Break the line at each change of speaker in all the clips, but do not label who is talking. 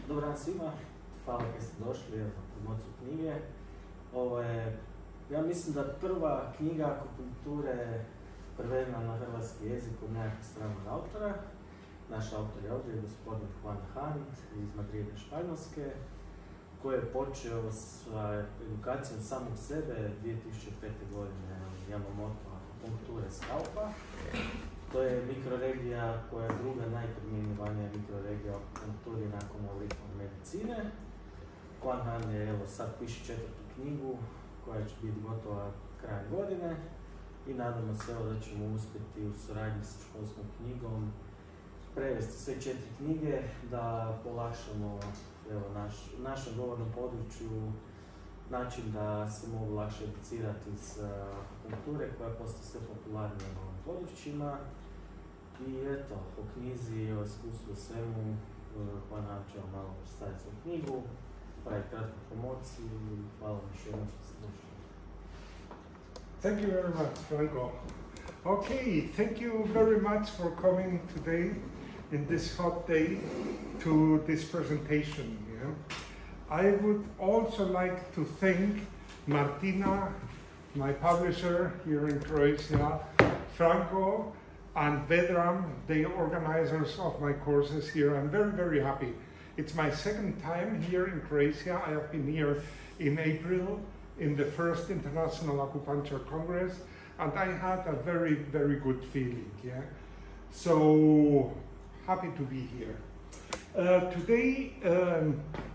Dobar dan svima, hvala kad ste došli na promociju knjige. Ja mislim da prva knjiga akupunkture prevedena na hrvatski jezik od nekakvog stranog autora. Naš autor je ovdje gospodin Juan Hahn iz Madrida, Španjolske, koji je počeo sa edukacijom samog sebe 2005. godine Yamamoto akupunkture skalpa. To je mikroregija koja je druga najprimjenjivanija mikroregija u akupunkturi nakon evolutivne medicine. Juan Hahn je, evo, sad piše 4. knjigu koja će biti gotova krajem godine i nadamo se da ćemo uspjeti u suradnji sa školskom knjigom prevesti sve 4 knjige da polakšamo u našem govornom području način da se mogu lakše educirati s akupunkture koja postaje sve popularnija na ovim područjima. I eto, o knjizi, o iskustvu, o svemu, Juan Hahn će vam malo predstaviti svoju knjigu, pravi kratku promociju i hvala vam još jednom što ste došli.
Thank you very much, Franco. Okay, thank you very much for coming today in this hot day to this presentation. Yeah? I would also like to thank Martina, my publisher here in Croatia, Franco, and Vedran, the organizers of my courses here. I'm very, very happy. It's my second time here in Croatia. I have been here in April in the first International Acupuncture Congress, and I had a very, very good feeling. Yeah? So happy to be here. Today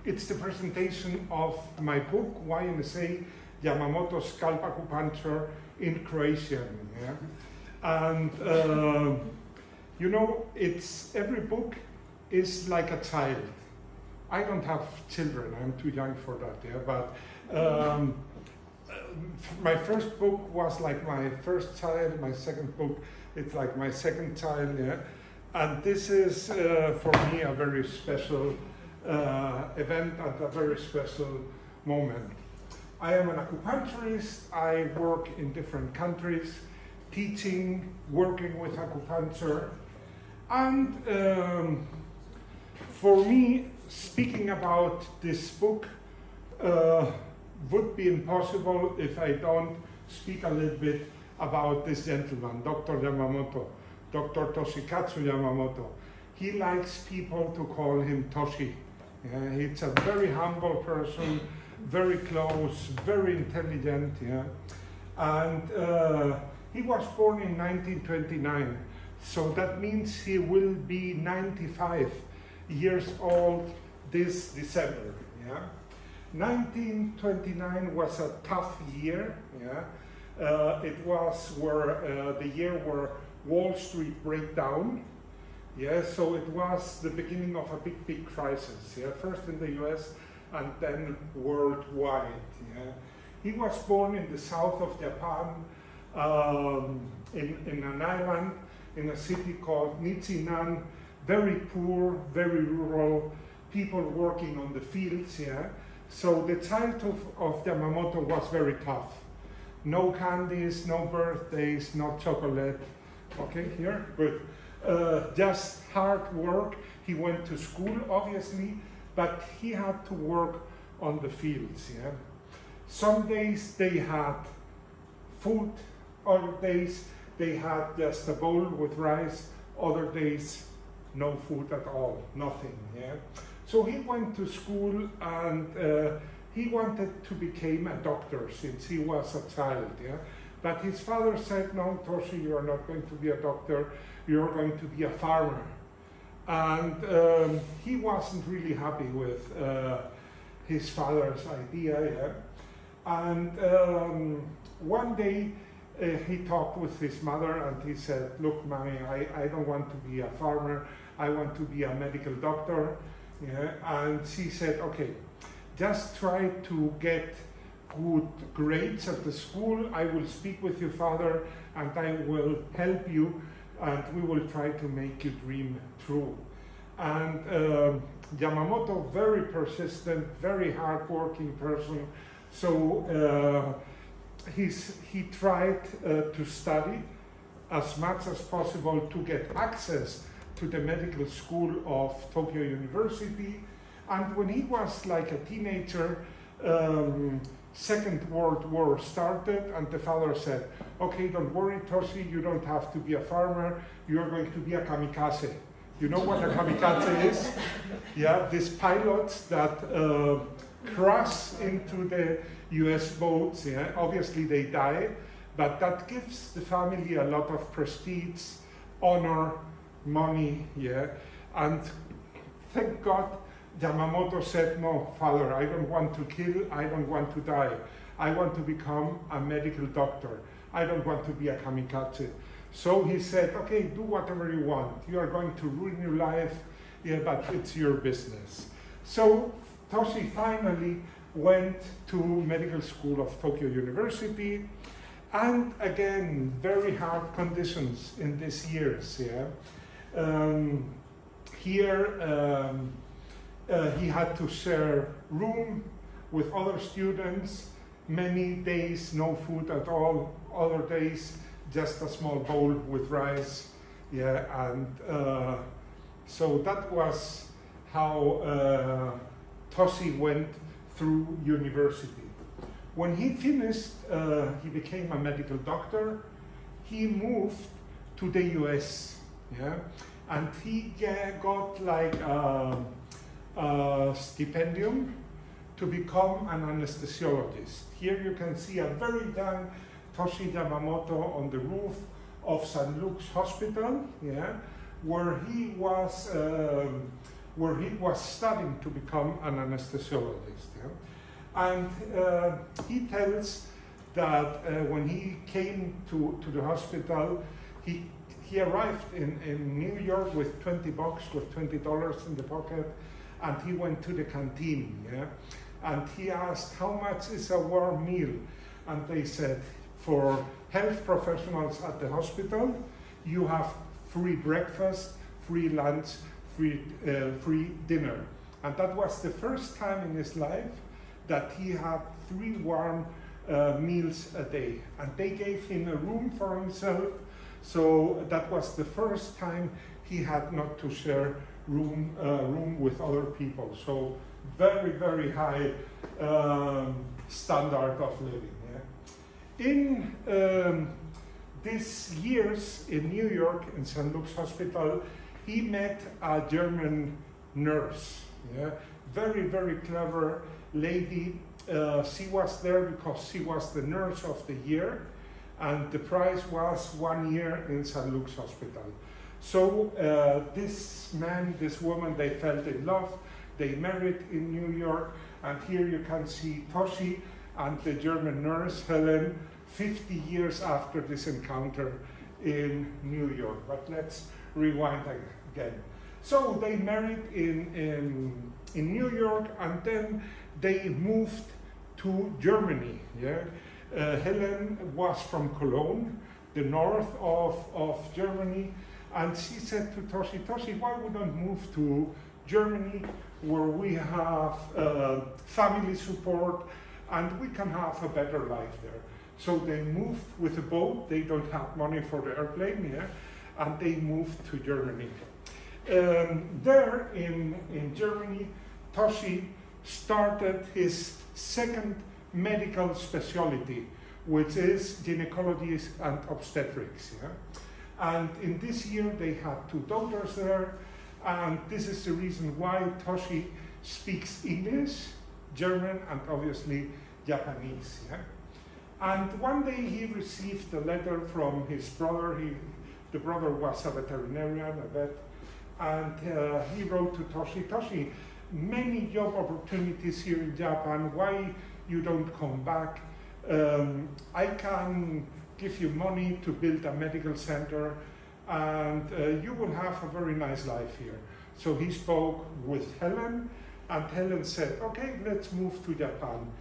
it's the presentation of my book, YMSA Yamamoto Scalp Acupuncture in Croatian. Yeah? And you know, every book is like a child. I don't have children, I'm too young for that, yeah? But my first book was like my first child, my second book, it's like my second child, yeah? And this is, for me, a very special event and a very special moment. I am an acupuncturist. I work in different countries, teaching, working with acupuncture. And for me, speaking about this book would be impossible if I don't speak a little bit about this gentleman, Dr. Yamamoto. Dr. Toshikatsu Yamamoto. He likes people to call him Toshi. Yeah, he's a very humble person, very close, very intelligent. Yeah? And he was born in 1929, so that means he will be 95 years old this December. Yeah? 1929 was a tough year. Yeah? It was the year where Wall Street break down, yeah, so it was the beginning of a big crisis, yeah, first in the US and then worldwide, yeah. He was born in the south of Japan, in an island, in a city called Nichinan, very poor, very rural, people working on the fields, yeah. So the childhood of Yamamoto was very tough. No candies, no birthdays, no chocolate. Okay, here, good. Just hard work. He went to school, obviously, but he had to work on the fields, yeah? Some days they had food, other days they had just a bowl with rice, other days no food at all, nothing, yeah? So he went to school and he wanted to become a doctor since he was a child, yeah? But his father said, no, Toshi, you are not going to be a doctor, you're going to be a farmer. And he wasn't really happy with his father's idea. Yeah? And one day he talked with his mother and he said, look, mommy, I don't want to be a farmer, I want to be a medical doctor. Yeah? And she said, okay, just try to get good grades at the school. I will speak with your father and I will help you and we will try to make your dream true. And Yamamoto, very persistent, very hard-working person, so he tried to study as much as possible to get access to the medical school of Tokyo University. And when he was like a teenager, Second World War started, and the father said, okay, don't worry, Toshi, you don't have to be a farmer, you're going to be a kamikaze. You know what a kamikaze is? Yeah, these pilots that crash into the US boats, yeah, obviously they die, but that gives the family a lot of prestige, honor, money, yeah, and thank God Yamamoto said, no, father, I don't want to kill, I don't want to die. I want to become a medical doctor. I don't want to be a kamikaze. So he said, okay, do whatever you want. You are going to ruin your life, yeah, but it's your business. So Toshi finally went to medical school of Tokyo University, and again, very hard conditions in these years, yeah. He had to share room with other students, many days no food at all, other days just a small bowl with rice, yeah, and so that was how Toshi went through university. When he finished, he became a medical doctor. He moved to the US, yeah, and he got like a stipendium to become an anesthesiologist. Here you can see a very young Toshi Yamamoto on the roof of St. Luke's Hospital, yeah, where he was studying to become an anesthesiologist. Yeah? And he tells that when he came to the hospital, he arrived in New York with $20, with $20 in the pocket, and he went to the canteen, yeah? And he asked, how much is a warm meal? And they said, for health professionals at the hospital, you have free breakfast, free lunch, free dinner. And that was the first time in his life that he had 3 warm meals a day. And they gave him a room for himself, so that was the first time he had not to share room with other people. So very, very high standard of living. Yeah? In these years in New York, in St. Luke's Hospital, he met a German nurse. Yeah? Very, very clever lady. She was there because she was the nurse of the year, and the prize was 1 year in St. Luke's Hospital. So this man, this woman, they fell in love. They married in New York, and here you can see Toshi and the German nurse, Helen, 50 years after this encounter in New York. But let's rewind again. So they married in New York, and then they moved to Germany. Yeah? Helen was from Cologne, the north of Germany, and she said to Toshi, Toshi, why we don't move to Germany, where we have family support and we can have a better life there. So they moved with a boat. They don't have money for the airplane, yeah, and they moved to Germany. There in Germany, Toshi started his second medical specialty, which is gynecology and obstetrics. Yeah? And in this year, they had 2 daughters there, and this is the reason why Toshi speaks English, German, and obviously Japanese. Yeah? And one day he received a letter from his brother. The brother was a veterinarian, a vet, and he wrote to Toshi, Toshi, many job opportunities here in Japan, why you don't come back? I can give you money to build a medical center, and you will have a very nice life here. So he spoke with Helen, and Helen said, okay, let's move to Japan.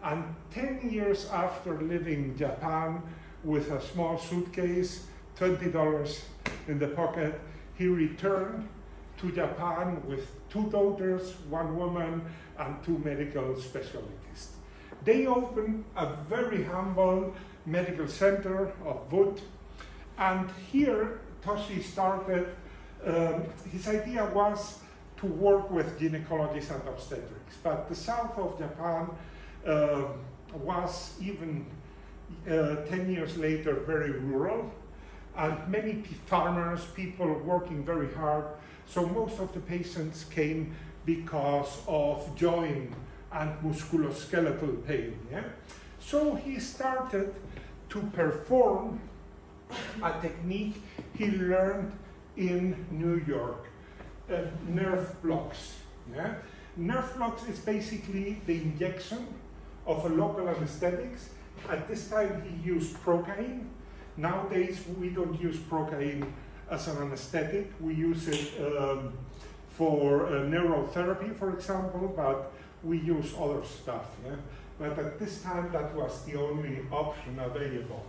And 10 years after living in Japan with a small suitcase, $20 in the pocket, he returned to Japan with 2 daughters, 1 woman, and 2 medical specialties. They opened a very humble medical center of wood, and here Toshi started his idea was to work with gynecologists and obstetrics, but the south of Japan was even 10 years later very rural, and many farmers, people working very hard, so most of the patients came because of joint and musculoskeletal pain. Yeah? So he started to perform a technique he learned in New York, nerve blocks. Yeah? Nerve blocks is basically the injection of a local anesthetics. At this time he used procaine. Nowadays we don't use procaine as an anesthetic. We use it for neurotherapy, for example, but we use other stuff. Yeah? But at this time that was the only option available.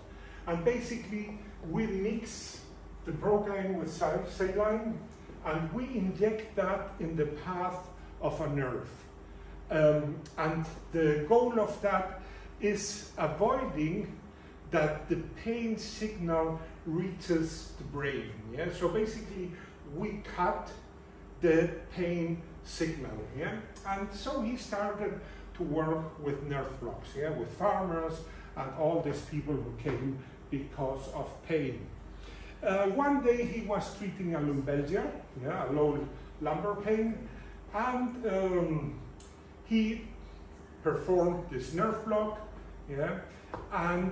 And basically we mix the procaine with saline and we inject that in the path of a nerve. And the goal of that is avoiding that the pain signal reaches the brain. Yeah? So basically we cut the pain signal. Yeah? And so he started to work with nerve blocks, yeah? With farmers and all these people who came because of pain. One day he was treating a lumbalgia, yeah, a low lumbar pain, and he performed this nerve block, yeah, and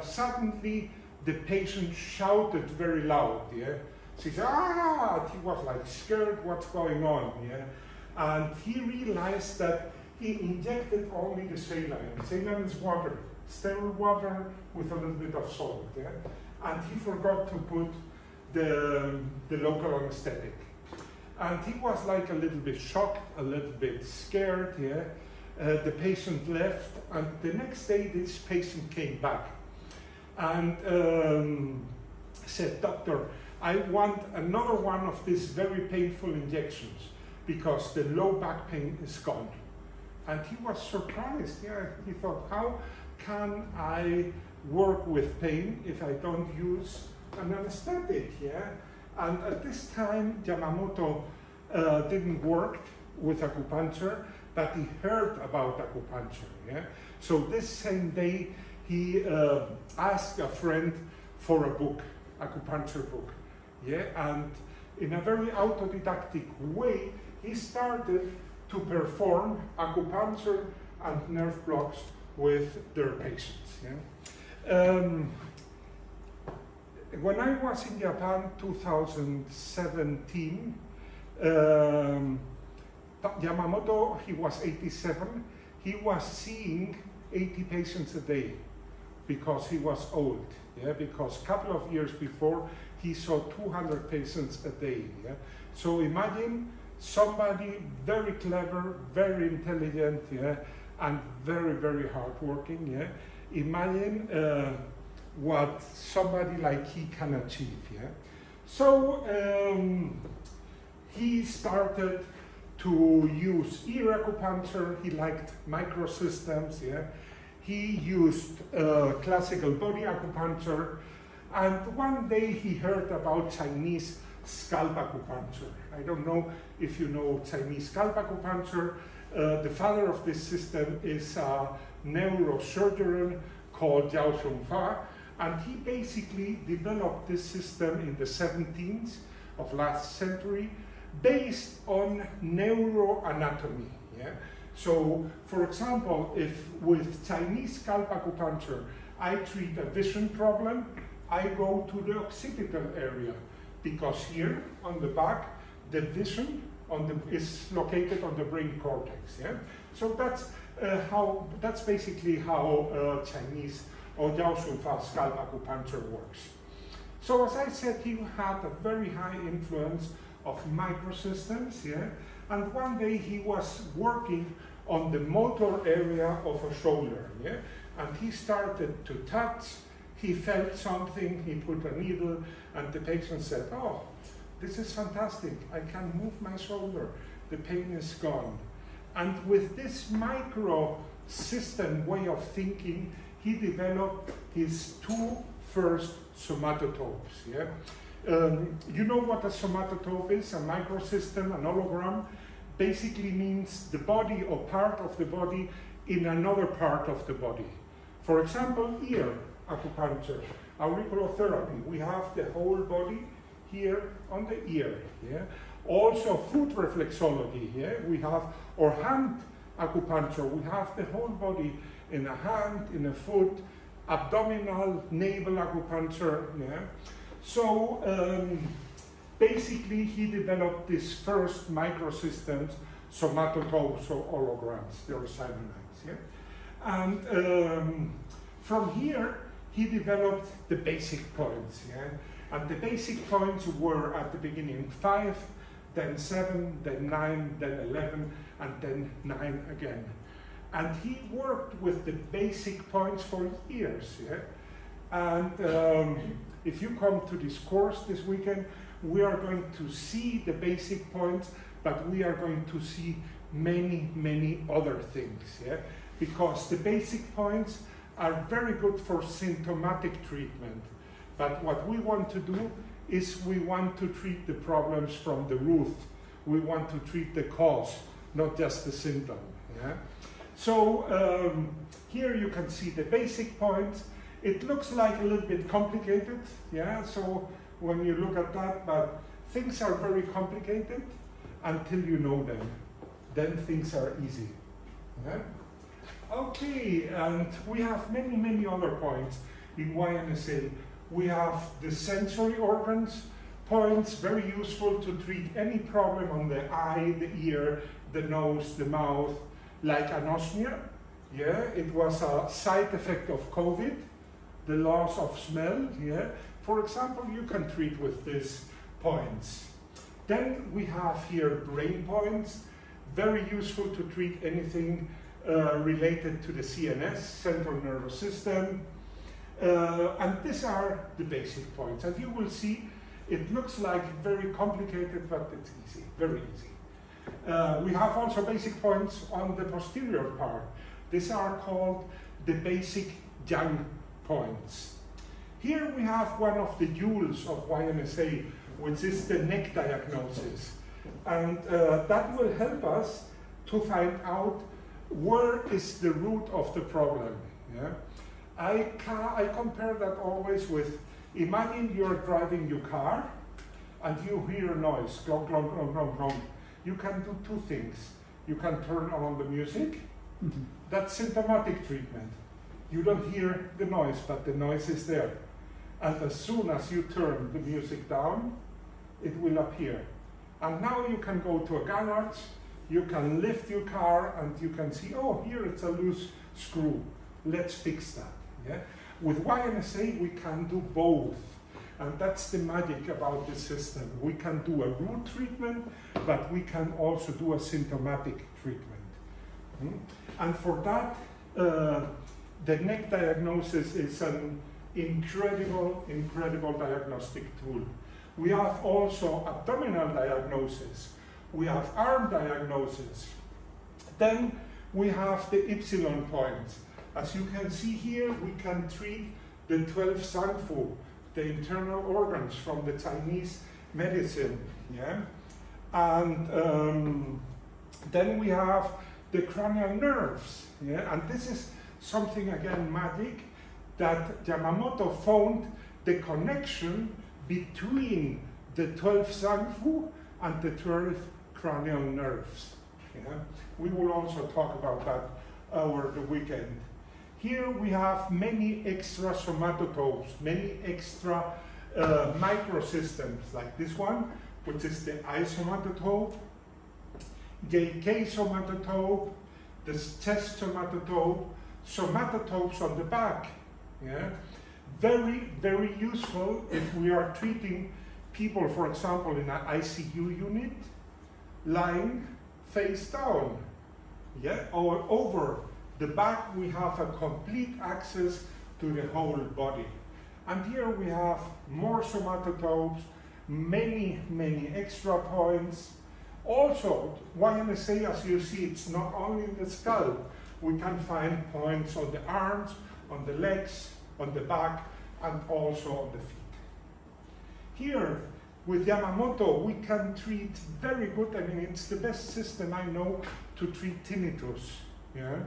suddenly the patient shouted very loud, yeah. So he said, ah, he was like scared, what's going on, yeah. And he realized that he injected only the saline. Saline is water, sterile water with a little bit of salt, yeah. And he forgot to put the local anesthetic. And he was like a little bit shocked, a little bit scared, yeah. The patient left, and the next day this patient came back and said, doctor, I want another one of these very painful injections because the low back pain is gone. And he was surprised, yeah. He thought, how can I work with pain if I don't use an anesthetic, yeah? And at this time, Yamamoto didn't work with acupuncture, but he heard about acupuncture, yeah? So this same day, he asked a friend for a book, acupuncture book, yeah? And in a very autodidactic way, he started to perform acupuncture and nerve blocks with their patients, yeah? When I was in Japan 2017, Yamamoto, he was 87, he was seeing 80 patients a day because he was old, yeah? Because a couple of years before, he saw 200 patients a day, yeah? So imagine somebody very clever, very intelligent, yeah? And very, very hardworking, yeah? Imagine what somebody like he can achieve, yeah? So he started to use ear acupuncture. He liked microsystems, yeah? He used classical body acupuncture, and one day he heard about Chinese scalp acupuncture. I don't know if you know Chinese scalp acupuncture. The father of this system is a neurosurgeon called Jiao Shunfa, and he basically developed this system in the 17th of last century based on neuroanatomy. Yeah? So, for example, if with Chinese scalp acupuncture I treat a vision problem, I go to the occipital area, because here on the back, the vision is located on the brain cortex. Yeah? So that's basically how Chinese or Jiao Shunfa scalp acupuncture works. So as I said, he had a very high influence of microsystems, yeah? And one day he was working on the motor area of a shoulder, yeah? And he started to touch, he felt something, he put a needle, and the patient said, oh, this is fantastic, I can move my shoulder, the pain is gone. And with this micro system way of thinking, he developed his two first somatotopes, yeah? You know what a somatotope is? A microsystem, an hologram, basically means the body or part of the body in another part of the body. For example, ear acupuncture, auriculotherapy. We have the whole body here on the ear. Yeah? Also foot reflexology. Yeah? We have, or hand acupuncture. We have the whole body in a hand, in a foot, abdominal, navel acupuncture. Yeah? So basically he developed these first microsystems, somatotopes or holograms, they are cyberknives. Yeah? And from here he developed the basic points. Yeah? And the basic points were at the beginning 5, then 7, then 9, then 11, and then 9 again. And he worked with the basic points for years. Yeah? And if you come to this course this weekend, we are going to see the basic points, but we are going to see many, many other things. Yeah? Because the basic points are very good for symptomatic treatment. But what we want to do is we want to treat the problems from the root. We want to treat the cause, not just the symptom. Yeah? So here you can see the basic points. It looks like a little bit complicated, yeah? So when you look at that, but things are very complicated until you know them. Then things are easy. Yeah? Okay, and we have many, many other points in YNSA. We have the sensory organs points, very useful to treat any problem on the eye, the ear, the nose, the mouth, like anosmia. Yeah, it was a side effect of COVID, the loss of smell. Yeah, for example, you can treat with these points. Then we have here brain points, very useful to treat anything related to the CNS, central nervous system. And these are the basic points. And you will see, it looks like very complicated, but it's easy, very easy. We have also basic points on the posterior part. These are called the basic Young points. Here we have one of the jewels of YNSA, which is the neck diagnosis. And that will help us to find out where is the root of the problem. Yeah? I compare that always with, imagine you're driving your car and you hear a noise, glong, glong, glong, glong, glong. You can do two things. You can turn on the music. That's symptomatic treatment. You don't hear the noise, but the noise is there. And as soon as you turn the music down, it will appear. And now you can go to a garage, you can lift your car, and you can see, oh, here it's a loose screw. Let's fix that. Yeah? With YNSA, we can do both. And that's the magic about this system. We can do a root treatment, but we can also do a symptomatic treatment. And for that, the neck diagnosis is an incredible, incredible diagnostic tool. We have also abdominal diagnosis. We have arm diagnosis. Then we have the Epsilon points. As you can see here, we can treat the 12 Zangfu, the internal organs from the Chinese medicine. Yeah? And then we have the cranial nerves. Yeah? And this is something, again, magic, that Yamamoto found the connection between the 12 Zangfu and the 12 cranial nerves. Yeah? We will also talk about that over the weekend. Here we have many extra somatotopes, many extra microsystems, like this one, which is the eye somatotope, the K somatotope, the chest somatotope, somatotopes on the back. Yeah? Very, very useful if we are treating people, for example, in an ICU unit, lying face down. Yeah? Or over the back, we have a complete access to the whole body. And here we have more somatotopes, many, many extra points. Also, YNSA, as you see, it's not only in the skull. We can find points on the arms, on the legs, on the back, and also on the feet. Here, with Yamamoto, we can treat very good. I mean, it's the best system I know to treat tinnitus. Yeah?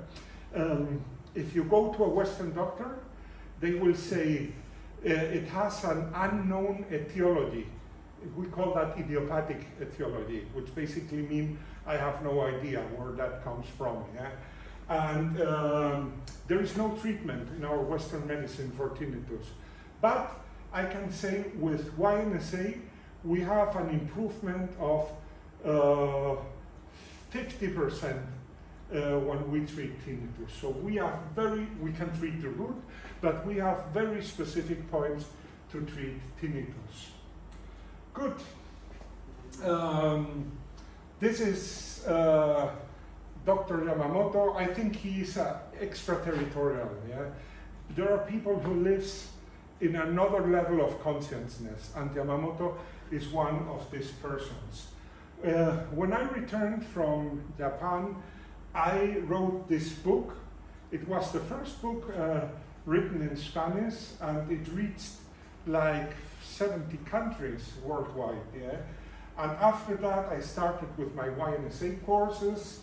If you go to a Western doctor, they will say it has an unknown etiology. We call that idiopathic etiology, which basically means I have no idea where that comes from. Yeah? And there is no treatment in our Western medicine for tinnitus. But I can say with YNSA, we have an improvement of 50% when we treat tinnitus. So we can treat the root, but we have very specific points to treat tinnitus. Good. This is Dr. Yamamoto. I think he is extraterritorial. Yeah? There are people who live in another level of consciousness, and Yamamoto is one of these persons. When I returned from Japan, I wrote this book. It was the first book written in Spanish, and it reached like 70 countries worldwide. Yeah? And after that, I started with my YNSA courses,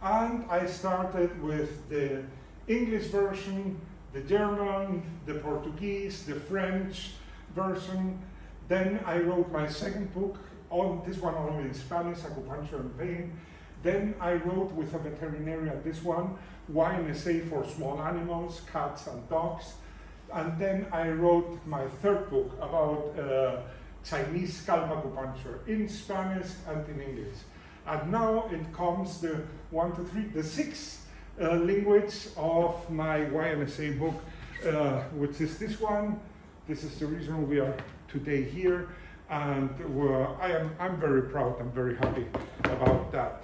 and I started with the English version, the German, the Portuguese, the French version. Then I wrote my second book, this one only in Spanish, Acupuncture and Pain. Then I wrote with a veterinarian this one, YNSA for small animals, cats and dogs. And then I wrote my third book about Chinese scalp acupuncture in Spanish and in English. And now it comes the sixth language of my YNSA book, which is this one. This is the reason we are today here, and I'm very proud, I'm very happy about that.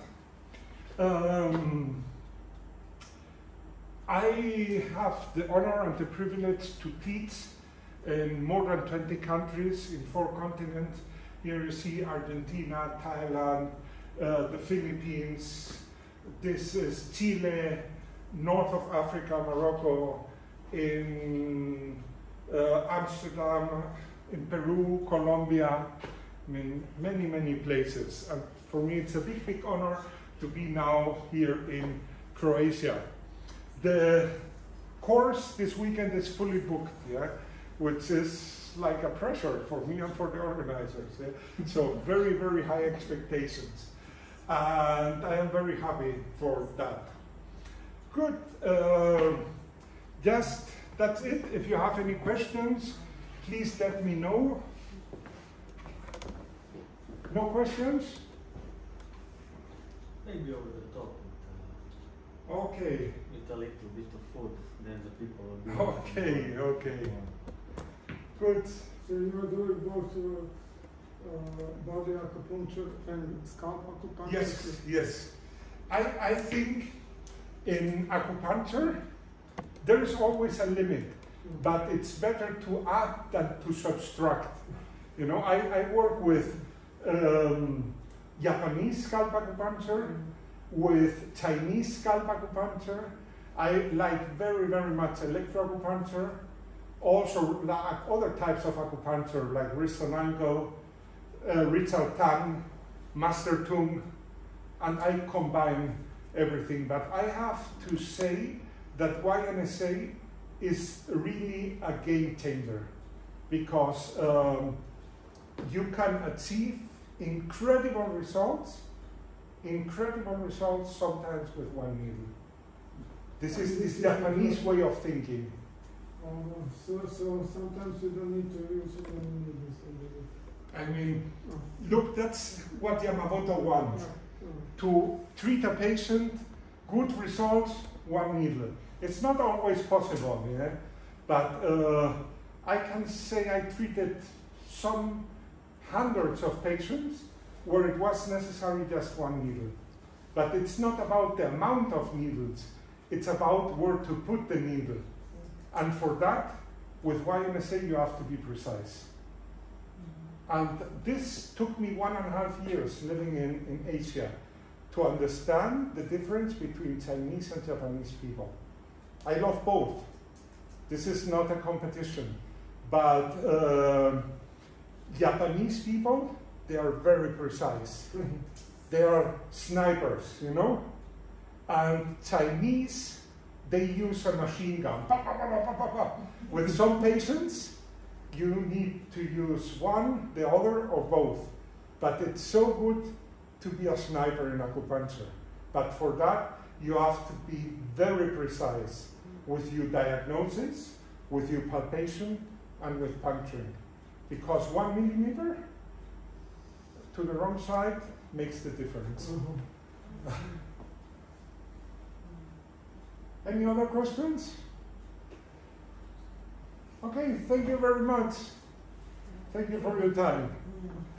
I have the honor and the privilege to teach in more than 20 countries in 4 continents. Here you see Argentina, Thailand, the Philippines. This is Chile, north of Africa, Morocco, in Amsterdam, in Peru, Colombia, I mean, many, many places. And for me, it's a big, big honor to be now here in Croatia. The course this weekend is fully booked, yeah, which is like a pressure for me and for the organizers. Yeah? So very, very high expectations. And I am very happy for that. Good. That's it. If you have any questions, please let me know. No questions?
Maybe over the top.
Okay.
With a little bit of food, then the people will be.
Okay, okay. Good.
So you are doing both body acupuncture and scalp acupuncture?
Yes, yes. I think in acupuncture, there is always a limit, but it's better to add than to subtract. You know, I work with Japanese scalp acupuncture, with Chinese scalp acupuncture. I like very, very much electroacupuncture. Also like other types of acupuncture like wrist and ankle, Richard Tang, Master Tung, and I combine everything. But I have to say that YNSA is really a game changer, because you can achieve incredible results sometimes with one needle. This is this Japanese way of thinking.
So sometimes you don't need to use many needles.
I mean, look, that's what Yamamoto wants. To treat a patient, good results, one needle. It's not always possible, yeah? But I can say I treated some hundreds of patients where it was necessary just one needle. But it's not about the amount of needles, it's about where to put the needle. And for that, with YNSA, you have to be precise. And this took me 1.5 years living in Asia to understand the difference between Chinese and Japanese people. I love both. This is not a competition. But Japanese people, they are very precise. They are snipers, you know? And Chinese, they use a machine gun. Pa, pa, pa, pa, pa, pa. With some patients, you need to use one, the other, or both. But it's so good to be a sniper in acupuncture. But for that, you have to be very precise with your diagnosis, with your palpation, and with puncturing. Because 1 millimeter to the wrong side makes the difference. Any other questions? Okay, thank you very much. Thank you for your time.